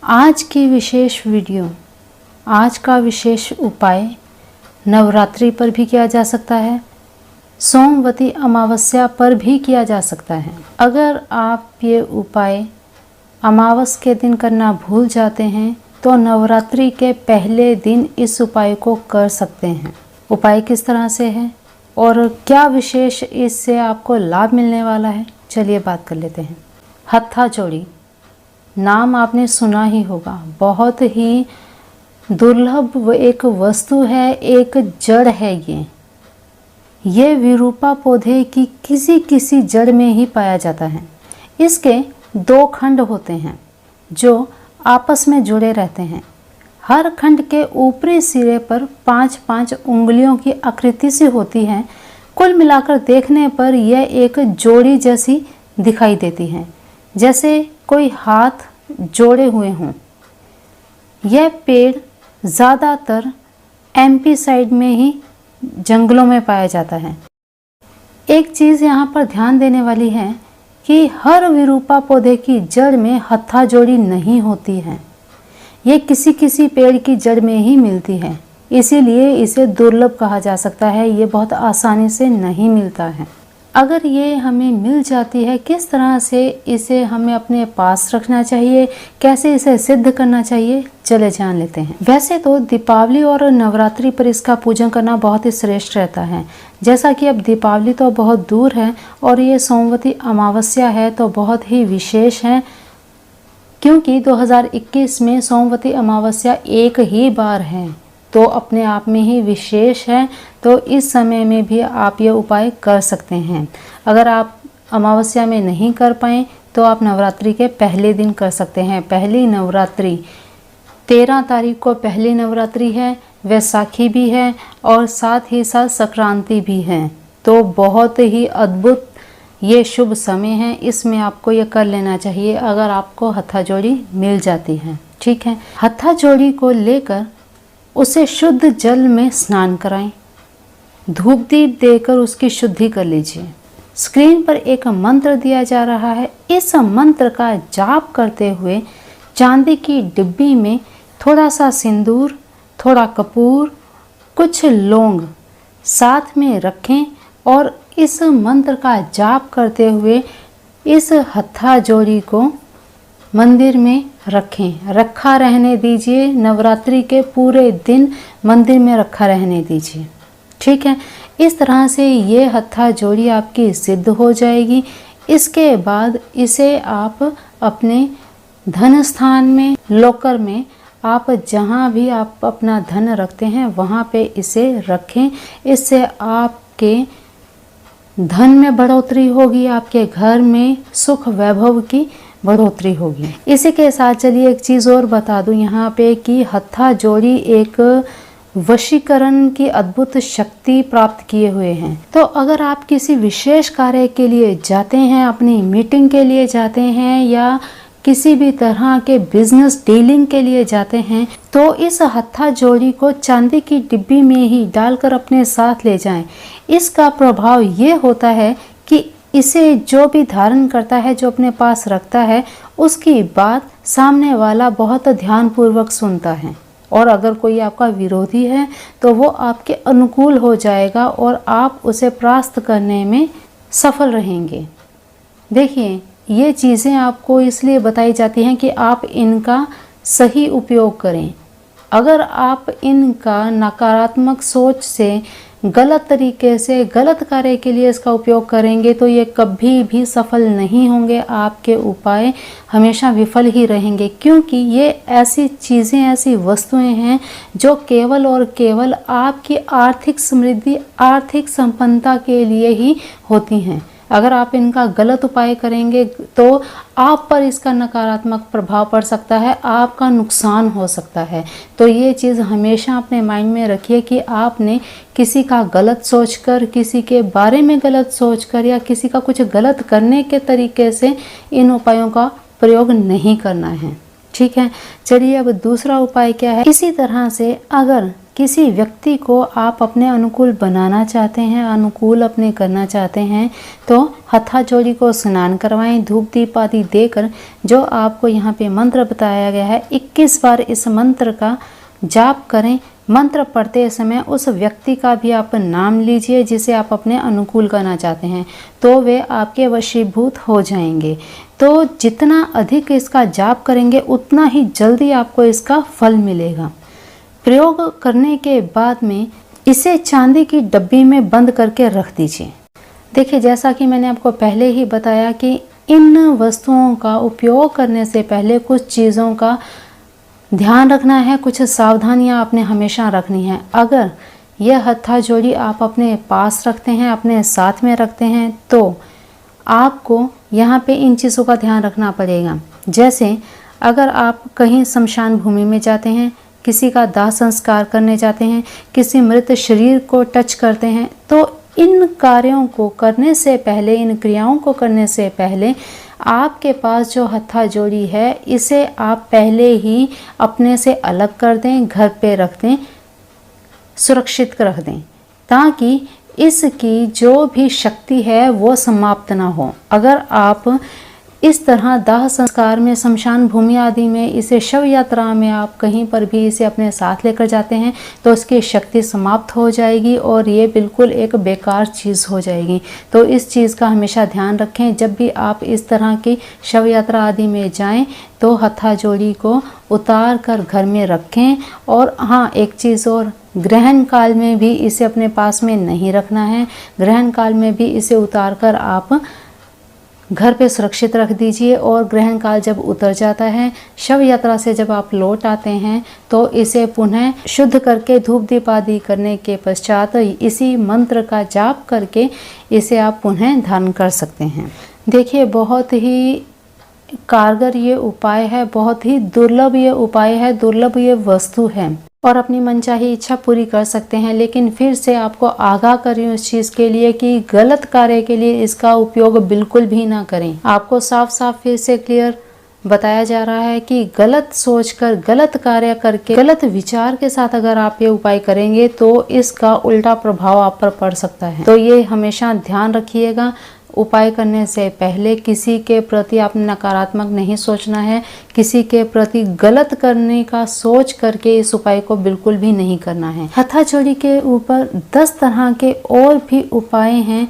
आज की विशेष वीडियो, आज का विशेष उपाय नवरात्रि पर भी किया जा सकता है, सोमवती अमावस्या पर भी किया जा सकता है। अगर आप ये उपाय अमावस के दिन करना भूल जाते हैं तो नवरात्रि के पहले दिन इस उपाय को कर सकते हैं। उपाय किस तरह से है और क्या विशेष इससे आपको लाभ मिलने वाला है, चलिए बात कर लेते हैं। हत्था जोड़ी नाम आपने सुना ही होगा, बहुत ही दुर्लभ एक वस्तु है, एक जड़ है। ये विरूपा पौधे की किसी जड़ में ही पाया जाता है। इसके 2 खंड होते हैं जो आपस में जुड़े रहते हैं। हर खंड के ऊपरी सिरे पर 5-5 उंगलियों की आकृति सी होती है। कुल मिलाकर देखने पर यह एक जोड़ी जैसी दिखाई देती है, जैसे कोई हाथ जोड़े हुए हों। यह पेड़ ज़्यादातर एमपी साइड में ही जंगलों में पाया जाता है। एक चीज़ यहाँ पर ध्यान देने वाली है कि हर विरूपा पौधे की जड़ में हत्था जोड़ी नहीं होती है। ये किसी पेड़ की जड़ में ही मिलती है, इसीलिए इसे दुर्लभ कहा जा सकता है। ये बहुत आसानी से नहीं मिलता है। अगर ये हमें मिल जाती है, किस तरह से इसे हमें अपने पास रखना चाहिए, कैसे इसे सिद्ध करना चाहिए, चले जान लेते हैं। वैसे तो दीपावली और नवरात्रि पर इसका पूजन करना बहुत ही श्रेष्ठ रहता है। जैसा कि अब दीपावली तो बहुत दूर है और ये सोमवती अमावस्या है तो बहुत ही विशेष है, क्योंकि 2021 में सोमवती अमावस्या एक ही बार है, तो अपने आप में ही विशेष है। तो इस समय में भी आप ये उपाय कर सकते हैं। अगर आप अमावस्या में नहीं कर पाएँ तो आप नवरात्रि के पहले दिन कर सकते हैं। पहली नवरात्रि 13 तारीख को पहली नवरात्रि है, वैसाखी भी है और साथ ही साथ संक्रांति भी है। तो बहुत ही अद्भुत ये शुभ समय है, इसमें आपको ये कर लेना चाहिए अगर आपको हत्था जोड़ी मिल जाती है। ठीक है, हत्था जोड़ी को लेकर उसे शुद्ध जल में स्नान कराएं, धूप दीप देकर उसकी शुद्धि कर लीजिए। स्क्रीन पर एक मंत्र दिया जा रहा है, इस मंत्र का जाप करते हुए चांदी की डिब्बी में थोड़ा सा सिंदूर, थोड़ा कपूर, कुछ लौंग साथ में रखें और इस मंत्र का जाप करते हुए इस हत्था जोड़ी को मंदिर में रखें, रखा रहने दीजिए। नवरात्रि के पूरे दिन मंदिर में रखा रहने दीजिए। ठीक है, इस तरह से ये हत्था जोड़ी आपकी सिद्ध हो जाएगी। इसके बाद इसे आप अपने धन स्थान में, लॉकर में, आप जहाँ भी आप अपना धन रखते हैं वहाँ पे इसे रखें। इससे आपके धन में बढ़ोतरी होगी, आपके घर में सुख वैभव की बढ़ोतरी होगी। इसी के साथ चलिए एक चीज़ और बता दूं यहाँ पे कि हत्था जोड़ी एक वशीकरण की अद्भुत शक्ति प्राप्त किए हुए हैं। तो अगर आप किसी विशेष कार्य के लिए जाते हैं, अपनी मीटिंग के लिए जाते हैं या किसी भी तरह के बिजनेस डीलिंग के लिए जाते हैं, तो इस हत्था जोड़ी को चांदी की डिब्बी में ही डालकर अपने साथ ले जाएं। इसका प्रभाव ये होता है कि इसे जो भी धारण करता है, जो अपने पास रखता है, उसकी बात सामने वाला बहुत ध्यानपूर्वक सुनता है। और अगर कोई आपका विरोधी है तो वो आपके अनुकूल हो जाएगा और आप उसे परास्त करने में सफल रहेंगे। देखिए, ये चीज़ें आपको इसलिए बताई जाती हैं कि आप इनका सही उपयोग करें। अगर आप इनका नकारात्मक सोच से, गलत तरीके से, गलत कार्य के लिए इसका उपयोग करेंगे तो ये कभी भी सफल नहीं होंगे। आपके उपाय हमेशा विफल ही रहेंगे, क्योंकि ये ऐसी चीज़ें, ऐसी वस्तुएं हैं जो केवल और केवल आपकी आर्थिक समृद्धि, आर्थिक संपन्नता के लिए ही होती हैं। अगर आप इनका गलत उपाय करेंगे तो आप पर इसका नकारात्मक प्रभाव पड़ सकता है, आपका नुकसान हो सकता है। तो ये चीज़ हमेशा अपने माइंड में रखिए कि आपने किसी का गलत सोचकर, किसी के बारे में गलत सोचकर या किसी का कुछ गलत करने के तरीके से इन उपायों का प्रयोग नहीं करना है। ठीक है, चलिए अब दूसरा उपाय क्या है। इसी तरह से अगर किसी व्यक्ति को आप अपने अनुकूल बनाना चाहते हैं, अनुकूल अपने करना चाहते हैं, तो हथा जोड़ी को स्नान करवाएं, धूप दीप आदि देकर। जो आपको यहाँ पे मंत्र बताया गया है 21 बार इस मंत्र का जाप करें। मंत्र पढ़ते समय उस व्यक्ति का भी आप नाम लीजिए जिसे आप अपने अनुकूल करना चाहते हैं, तो वे आपके वशीभूत हो जाएंगे। तो जितना अधिक इसका जाप करेंगे उतना ही जल्दी आपको इसका फल मिलेगा। प्रयोग करने के बाद में इसे चांदी की डब्बी में बंद करके रख दीजिए। देखिए, जैसा कि मैंने आपको पहले ही बताया कि इन वस्तुओं का उपयोग करने से पहले कुछ चीज़ों का ध्यान रखना है, कुछ सावधानियां आपने हमेशा रखनी है। अगर यह हत्था जोड़ी आप अपने पास रखते हैं, अपने साथ में रखते हैं, तो आपको यहाँ पे इन चीज़ों का ध्यान रखना पड़ेगा। जैसे अगर आप कहीं शमशान भूमि में जाते हैं, किसी का दाह संस्कार करने जाते हैं, किसी मृत शरीर को टच करते हैं, तो इन कार्यों को करने से पहले, इन क्रियाओं को करने से पहले आपके पास जो हत्था जोड़ी है इसे आप पहले ही अपने से अलग कर दें, घर पे रख दें, सुरक्षित रख दें, ताकि इसकी जो भी शक्ति है वो समाप्त ना हो। अगर आप इस तरह दाह संस्कार में, शमशान भूमि आदि में, इसे शव यात्रा में आप कहीं पर भी इसे अपने साथ लेकर जाते हैं तो इसकी शक्ति समाप्त हो जाएगी और ये बिल्कुल एक बेकार चीज़ हो जाएगी। तो इस चीज़ का हमेशा ध्यान रखें। जब भी आप इस तरह की शव यात्रा आदि में जाएं तो हत्था जोड़ी को उतार कर घर में रखें। और हाँ, एक चीज़ और, ग्रहण काल में भी इसे अपने पास में नहीं रखना है। ग्रहण काल में भी इसे उतार कर आप घर पे सुरक्षित रख दीजिए। और ग्रहण काल जब उतर जाता है, शव यात्रा से जब आप लौट आते हैं, तो इसे पुनः शुद्ध करके धूप दीप आदि करने के पश्चात इसी मंत्र का जाप करके इसे आप पुनः धारण कर सकते हैं। देखिए, बहुत ही कारगर ये उपाय है, बहुत ही दुर्लभ ये उपाय है, दुर्लभ ये वस्तु है और अपनी मनचाही इच्छा पूरी कर सकते हैं। लेकिन फिर से आपको आगाह करें उस चीज़ के लिए कि गलत कार्य के लिए इसका उपयोग बिल्कुल भी ना करें। आपको साफ साफ फिर से क्लियर बताया जा रहा है कि गलत सोचकर, गलत कार्य करके, गलत विचार के साथ अगर आप ये उपाय करेंगे तो इसका उल्टा प्रभाव आप पर पड़ सकता है। तो ये हमेशा ध्यान रखिएगा। उपाय करने से पहले किसी के प्रति आपने नकारात्मक नहीं सोचना है, किसी के प्रति गलत करने का सोच करके इस उपाय को बिल्कुल भी नहीं करना है। हत्था जोड़ी के ऊपर 10 तरह के और भी उपाय हैं